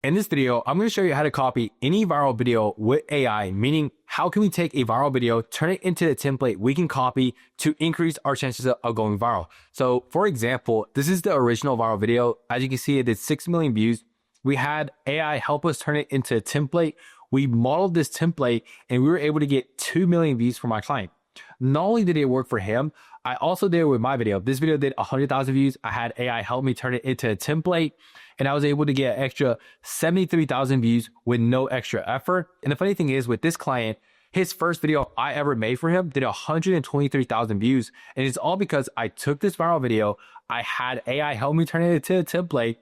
In this video, I'm going to show you how to copy any viral video with AI, meaning how can we take a viral video, turn it into a template we can copy to increase our chances of going viral. So for example, this is the original viral video. As you can see, it did 6 million views. We had AI help us turn it into a template. We modeled this template and we were able to get 2 million views for my client. Not only did it work for him, I also did it with my video. This video did 100,000 views. I had AI help me turn it into a template, and I was able to get an extra 73,000 views with no extra effort. And the funny thing is, with this client, his first video I ever made for him did 123,000 views. And it's all because I took this viral video, I had AI help me turn it into a template,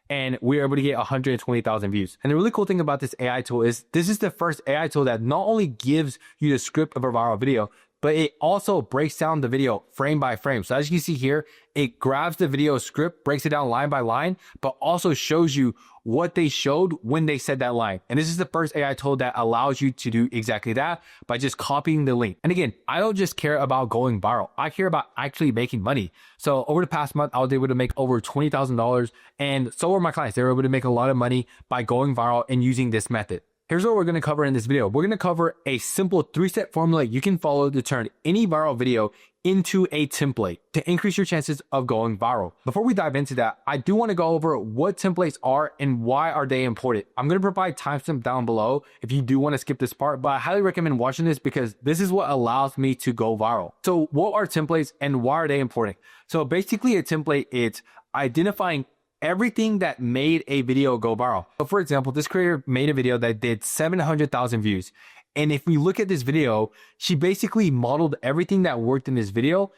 and we were able to get 120,000 views. And the really cool thing about this AI tool is this is the first AI tool that not only gives you the script of a viral video, but it also breaks down the video frame by frame. So as you can see here, it grabs the video script, breaks it down line by line, but also shows you what they showed when they said that line. And this is the first AI tool that allows you to do exactly that by just copying the link. And again, I don't just care about going viral. I care about actually making money. So over the past month, I was able to make over $20,000, and so were my clients. They were able to make a lot of money by going viral and using this method. Here's what we're going to cover in this video. We're going to cover a simple 3-step formula you can follow to turn any viral video into a template to increase your chances of going viral. Before we dive into that, I do want to go over what templates are and why are they important. I'm going to provide timestamp down below if you do want to skip this part, but I highly recommend watching this because this is what allows me to go viral. So what are templates and why are they important? So basically a template is identifying everything that made a video go viral. So for example, this creator made a video that did 700,000 views. And if we look at this video, she basically modeled everything that worked in this video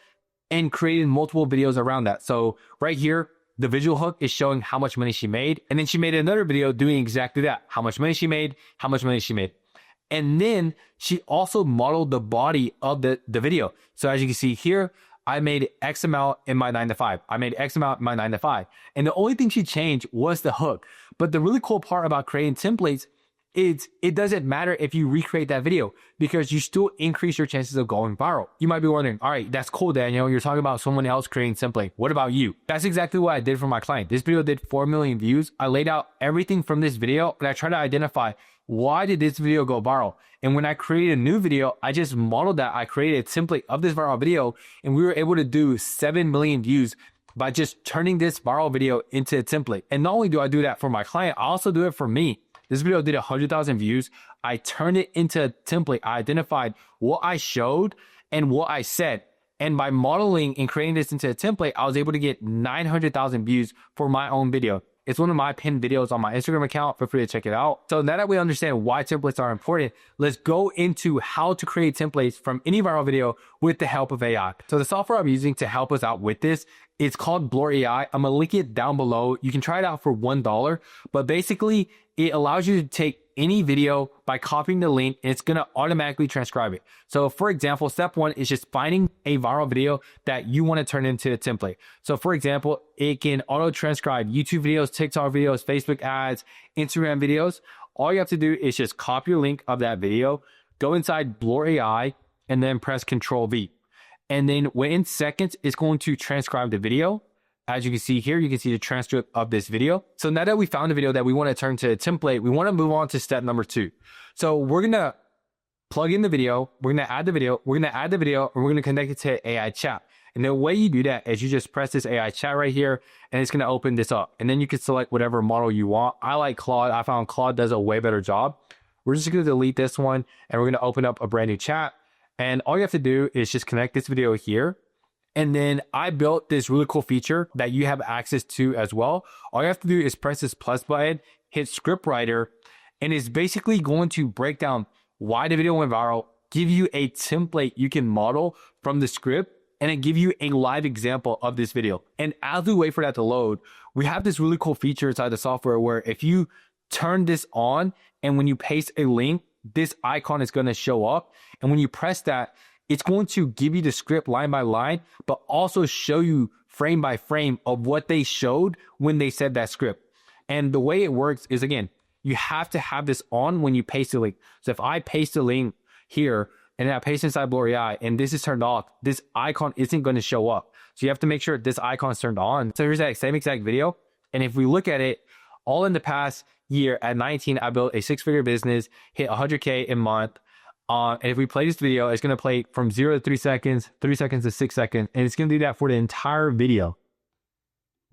and created multiple videos around that. So right here, the visual hook is showing how much money she made. And then she made another video doing exactly that. How much money she made, how much money she made. And then she also modeled the body of the video. So as you can see here, I made X amount in my 9 to 5. I made X amount in my 9 to 5. And the only thing she changed was the hook. But the really cool part about creating templates is it doesn't matter if you recreate that video because you still increase your chances of going viral. You might be wondering, all right, that's cool, Daniel. You're talking about someone else creating template. What about you? That's exactly what I did for my client. This video did 4 million views. I laid out everything from this video and I tried to identify why did this video go viral? And when I created a new video, I just modeled that. I created a template of this viral video and we were able to do 7 million views by just turning this viral video into a template. And not only do I do that for my client, I also do it for me. This video did 100,000 views. I turned it into a template. I identified what I showed and what I said. And by modeling and creating this into a template, I was able to get 900,000 views for my own video. It's one of my pinned videos on my Instagram account. Feel free to check it out. So now that we understand why templates are important, let's go into how to create templates from any viral video with the help of AI. So the software I'm using to help us out with this, it's called Blur AI. I'm gonna link it down below. You can try it out for $1, but basically it allows you to take any video by copying the link and it's going to automatically transcribe it. So for example, step 1 is just finding a viral video that you want to turn into a template. So for example, it can auto transcribe YouTube videos, TikTok videos, Facebook ads, Instagram videos. All you have to do is just copy your link of that video, go inside Blur AI and then press Control V. And then within seconds, it's going to transcribe the video. As you can see here, you can see the transcript of this video. So now that we found a video that we want to turn to a template, we want to move on to step number 2. So we're going to plug in the video. We're going to add the video. We're going to add the video and we're going to connect it to AI chat. And the way you do that is you just press this AI chat right here and it's going to open this up. And then you can select whatever model you want. I like Claude. I found Claude does a way better job. We're just going to delete this one and we're going to open up a brand new chat. And all you have to do is just connect this video here. And then I built this really cool feature that you have access to as well. All you have to do is press this plus button, hit script writer, and it's basically going to break down why the video went viral, give you a template you can model from the script, and then give you a live example of this video. And as we wait for that to load, we have this really cool feature inside the software where if you turn this on and when you paste a link, this icon is going to show up. And when you press that, it's going to give you the script line by line, but also show you frame by frame of what they showed when they said that script. And the way it works is, again, you have to have this on when you paste the link. So if I paste the link here and then I paste inside Blur AI and this is turned off, this icon isn't going to show up. So you have to make sure this icon is turned on. So here's that same exact video. And if we look at it, all in the past, year at 19, I built a 6-figure business, hit 100K a month. And if we play this video, it's going to play from 0 to 3 seconds, 3 seconds to 6 seconds, and it's going to do that for the entire video.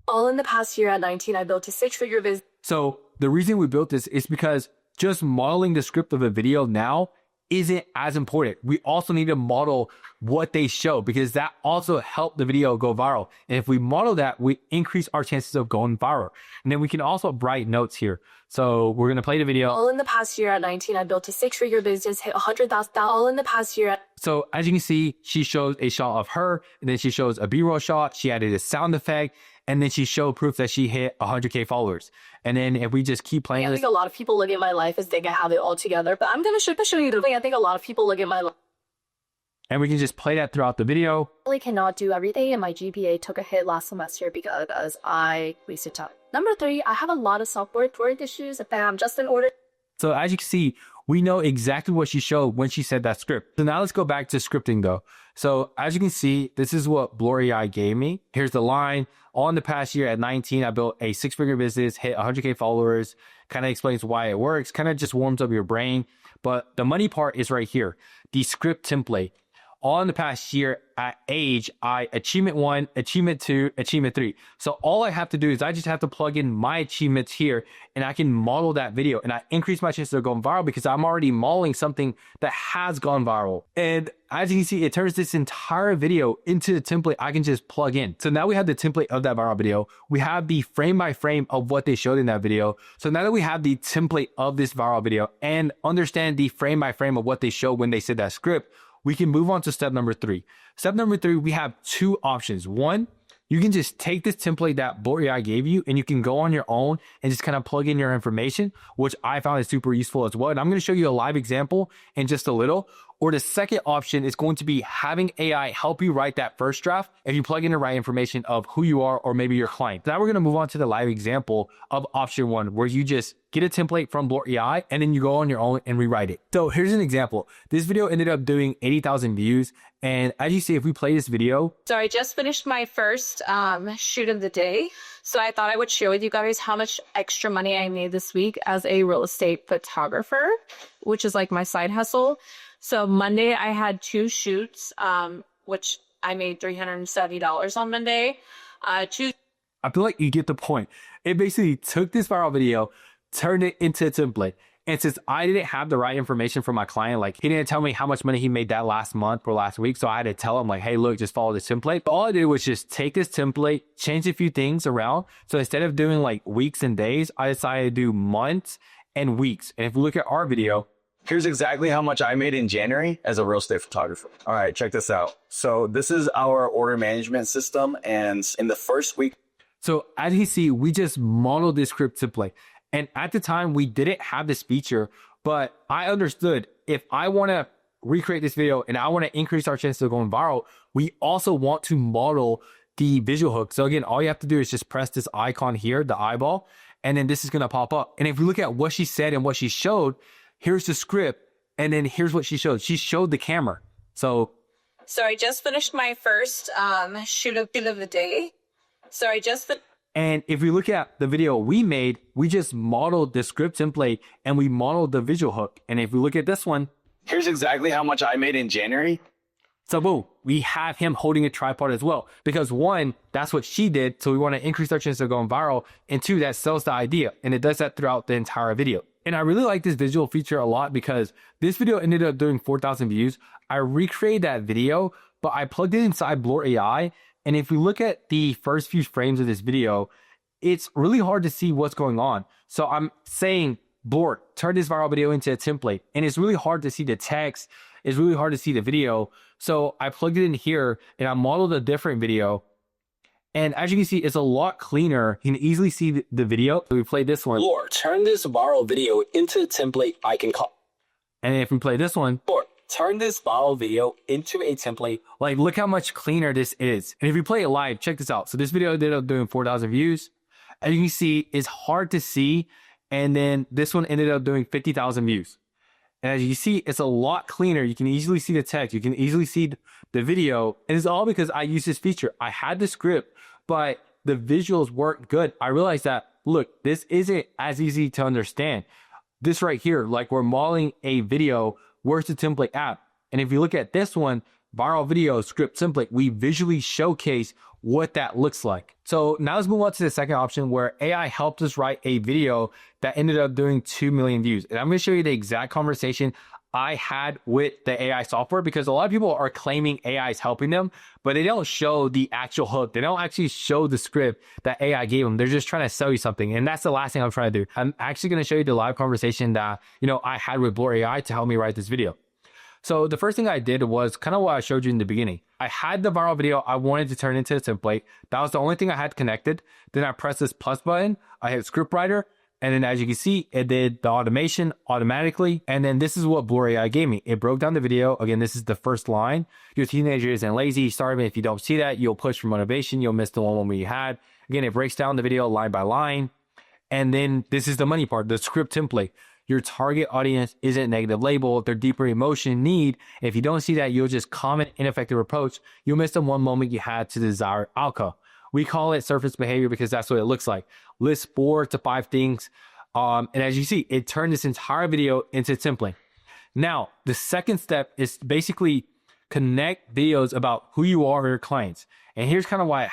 All in the past year at 19, I built a 6-figure business. So the reason we built this is because just modeling the script of a video now isn't as important. We also need to model what they show because that also helped the video go viral. And if we model that, we increase our chances of going viral. And then we can also write notes here. So we're going to play the video. All in the past year at 19, I built a 6-figure business, hit 100,000. All in the past year. So as you can see, she shows a shot of her, and then she shows a B-roll shot. She added a sound effect, and then she showed proof that she hit 100K followers. And then if we just keep playing, I think a lot of people look at my life as they have it all together, but I'm going to show you the way I think a lot of people look at my life. And we can just play that throughout the video. I really cannot do everything, and my GPA took a hit last semester because I wasted time. Number 3, I have a lot of self-worth issues. I'm just in order. So as you can see, we know exactly what she showed when she said that script. So now let's go back to scripting though. So as you can see, this is what Blur AI gave me. Here's the line. All in the past year at 19, I built a 6-figure business, hit 100K followers, kind of explains why it works, kind of just warms up your brain. But the money part is right here, the script template. All in the past year at age, I achievement 1, achievement 2, achievement 3. So all I have to do is I just have to plug in my achievements here and I can model that video and I increase my chances of going viral because I'm already modeling something that has gone viral. And as you can see, it turns this entire video into the template I can just plug in. So now we have the template of that viral video. We have the frame by frame of what they showed in that video. So now that we have the template of this viral video and understand the frame by frame of what they showed when they said that script, we can move on to step number 3. Step number 3, we have 2 options. One, you can just take this template that Blur AI gave you and you can go on your own and just kind of plug in your information, which I found is super useful as well. And I'm going to show you a live example in just a little. Or the second option is going to be having AI help you write that first draft if you plug in the right information of who you are or maybe your client. Now we're going to move on to the live example of option 1, where you just get a template from Blur AI and then you go on your own and rewrite it. So here's an example. This video ended up doing 80,000 views. And as you see, if we play this video. So I just finished my first shoot of the day. So I thought I would share with you guys how much extra money I made this week as a real estate photographer, which is like my side hustle. So Monday I had 2 shoots, which I made $370 on Monday. I feel like you get the point. It basically took this viral video, turned it into a template. And since I didn't have the right information from my client, like he didn't tell me how much money he made that last month or last week. So I had to tell him like, hey, look, just follow this template. But all I did was just take this template, change a few things around. So instead of doing like weeks and days, I decided to do months and weeks. And if we look at our video, here's exactly how much I made in January as a real estate photographer. All right, check this out. So this is our order management system. And in the first week. So as you see, we just modeled this script template. And at the time, we didn't have this feature, but I understood if I want to recreate this video and I want to increase our chances of going viral, we also want to model the visual hook. So again, all you have to do is just press this icon here, the eyeball, and then this is going to pop up. And if we look at what she said and what she showed, here's the script. And then here's what she showed. She showed the camera. So I just finished my first shoot of the day. And if we look at the video we made, we just modeled the script template and we modeled the visual hook. And if we look at this one, here's exactly how much I made in January. So boom, we have him holding a tripod as well. Because 1, that's what she did. So we want to increase our chances of going viral. And 2, that sells the idea. And it does that throughout the entire video. And I really like this visual feature a lot because this video ended up doing 4,000 views. I recreated that video, but I plugged it inside Blur AI. And if we look at the first few frames of this video, it's really hard to see what's going on. So I'm saying, Blur, turn this viral video into a template. And it's really hard to see the text. It's really hard to see the video. So I plugged it in here and I modeled a different video. And as you can see, it's a lot cleaner. You can easily see the video. So we play this one. Blur, turn this viral video into a template I can copy. And if we play this one. Blur, turn this viral video into a template. Like, look how much cleaner this is. And if you play it live, check this out. So this video ended up doing 4,000 views. As you can see, it's hard to see. And then this one ended up doing 50,000 views. And as you see, it's a lot cleaner. You can easily see the text. You can easily see the video. And it's all because I used this feature. I had the script, but the visuals weren't good. I realized that look, this isn't as easy to understand. This right here, like we're modeling a video, where's the template app? And if you look at this one, viral video script template, we visually showcase what that looks like. So now let's move on to the second option where AI helped us write a video that ended up doing 2 million views. And I'm going to show you the exact conversation I had with the AI software, because a lot of people are claiming AI is helping them, but they don't show the actual hook. They don't actually show the script that AI gave them. They're just trying to sell you something. And that's the last thing I'm trying to do. I'm actually going to show you the live conversation that, I had with Blur AI to help me write this video. So the first thing I did was kind of what I showed you in the beginning. I had the viral video I wanted to turn into a template. That was the only thing I had connected. Then I pressed this plus button. I hit scriptwriter. And then as you can see, it did the automation automatically. And then this is what Blur AI gave me. It broke down the video. Again, this is the first line. Your teenager isn't lazy, starving. If you don't see that, you'll push for motivation. You'll miss the one moment you had. Again, it breaks down the video line by line. And then this is the money part, the script template. Your target audience isn't negative label. They're deeper emotion need. If you don't see that, you'll just comment ineffective approach. You'll miss the one moment you had to desire outcome. We call it surface behavior because that's what it looks like. List 4 to 5 things. And as you see, it turned this entire video into a template. Now, the second step is basically connect videos about who you are or your clients. And here's kind of why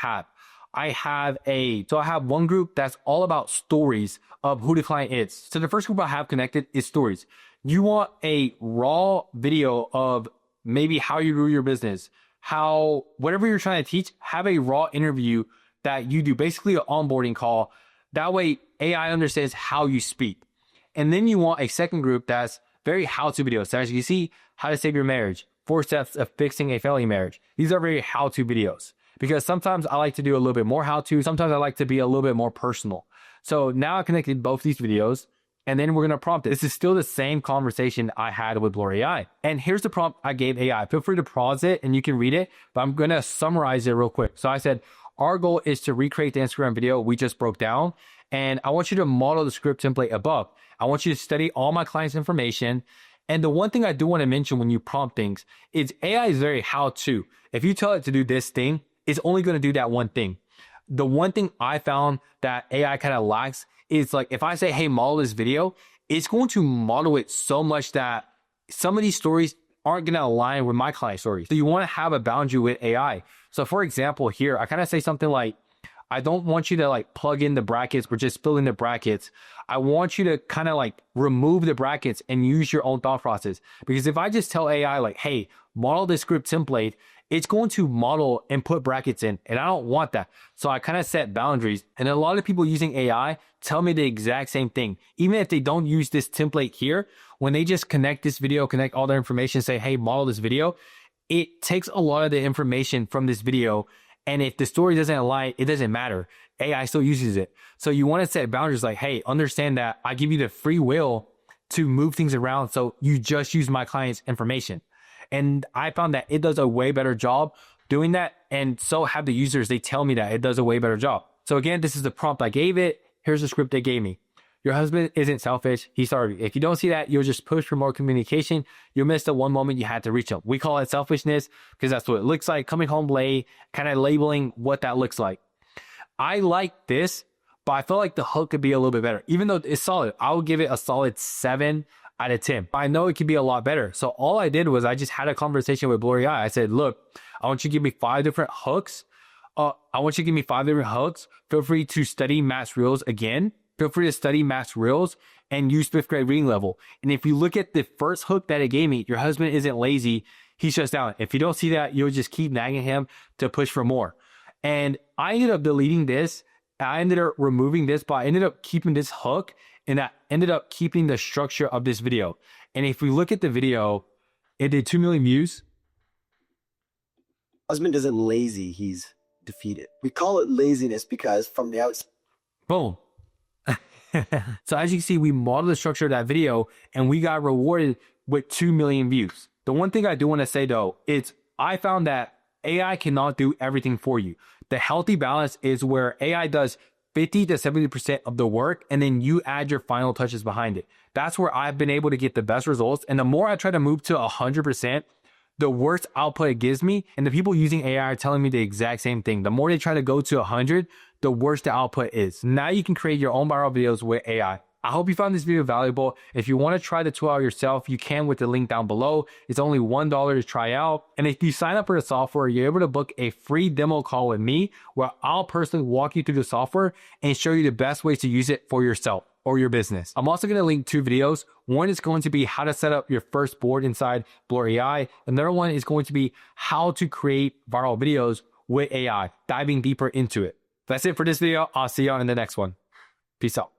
I have one group that's all about stories of who the client is. So the first group I have connected is stories. You want a raw video of maybe how you grew your business, how whatever you're trying to teach, have a raw interview that you do, basically an onboarding call. That way AI understands how you speak. And then you want a second group that's very how-to videos. So as you can see, how to save your marriage, 4 steps of fixing a failing marriage. These are very how-to videos. Because sometimes I like to do a little bit more how-to. Sometimes I like to be a little bit more personal. So now I connected both these videos, and then we're going to prompt it. This is still the same conversation I had with Blur AI. And here's the prompt I gave AI. Feel free to pause it and you can read it, but I'm going to summarize it real quick. So I said, our goal is to recreate the Instagram video we just broke down. And I want you to model the script template above. I want you to study all my clients' information. And the one thing I do want to mention when you prompt things is AI is very how-to. If you tell it to do this thing, it's only going to do that one thing. The one thing I found that AI kind of lacks is like, if I say, hey, model this video, it's going to model it so much that some of these stories aren't going to align with my client stories. So you want to have a boundary with AI. So for example, here, I kind of say something like, I don't want you to like plug in the brackets or just fill in the brackets. I want you to kind of like remove the brackets and use your own thought process. Because if I just tell AI like, hey, model this script template, it's going to model and put brackets in, and I don't want that. So I kind of set boundaries. And a lot of people using AI tell me the exact same thing. Even if they don't use this template here, when they just connect this video, connect all their information, say, hey, model this video, it takes a lot of the information from this video. And if the story doesn't align, it doesn't matter. AI still uses it. So you want to set boundaries like, hey, understand that I give you the free will to move things around. So you just use my client's information. And I found that it does a way better job doing that. And so have the users. They tell me that it does a way better job. So again, this is the prompt I gave it. Here's the script they gave me. Your husband isn't selfish. He's sorry. If you don't see that, you'll just push for more communication. You'll miss the one moment you had to reach him. We call it selfishness because that's what it looks like. Coming home late, kind of labeling what that looks like. I like this, but I feel like the hook could be a little bit better. Even though it's solid, I would give it a solid 7 out of 10. I know it could be a lot better. So all I did was I just had a conversation with Blur AI. I said, look, I want you to give me 5 different hooks. Feel free to study Matt's Reels again. Feel free to study Matt's Reels and use 5th grade reading level. And if you look at the first hook that it gave me, your husband isn't lazy. He shuts down. If you don't see that, you'll just keep nagging him to push for more. And I ended up deleting this. I ended up removing this, but I ended up keeping this hook. And I ended up keeping the structure of this video. And if we look at the video, it did 2 million views. Husband isn't lazy, he's defeated. We call it laziness because from the outside. Boom. So as you can see, we modeled the structure of that video and we got rewarded with 2 million views. The one thing I do want to say though, is I found that AI cannot do everything for you. The healthy balance is where AI does 50 to 70% of the work, and then you add your final touches behind it. That's where I've been able to get the best results. And the more I try to move to 100%, the worse output it gives me. And the people using AI are telling me the exact same thing. The more they try to go to 100, the worse the output is. Now you can create your own viral videos with AI. I hope you found this video valuable. If you want to try the tool out yourself, you can with the link down below. It's only $1 to try out. And if you sign up for the software, you're able to book a free demo call with me where I'll personally walk you through the software and show you the best ways to use it for yourself or your business. I'm also going to link 2 videos. One is going to be how to set up your first board inside Blur AI. Another one is going to be how to create viral videos with AI, diving deeper into it. That's it for this video. I'll see you in the next one. Peace out.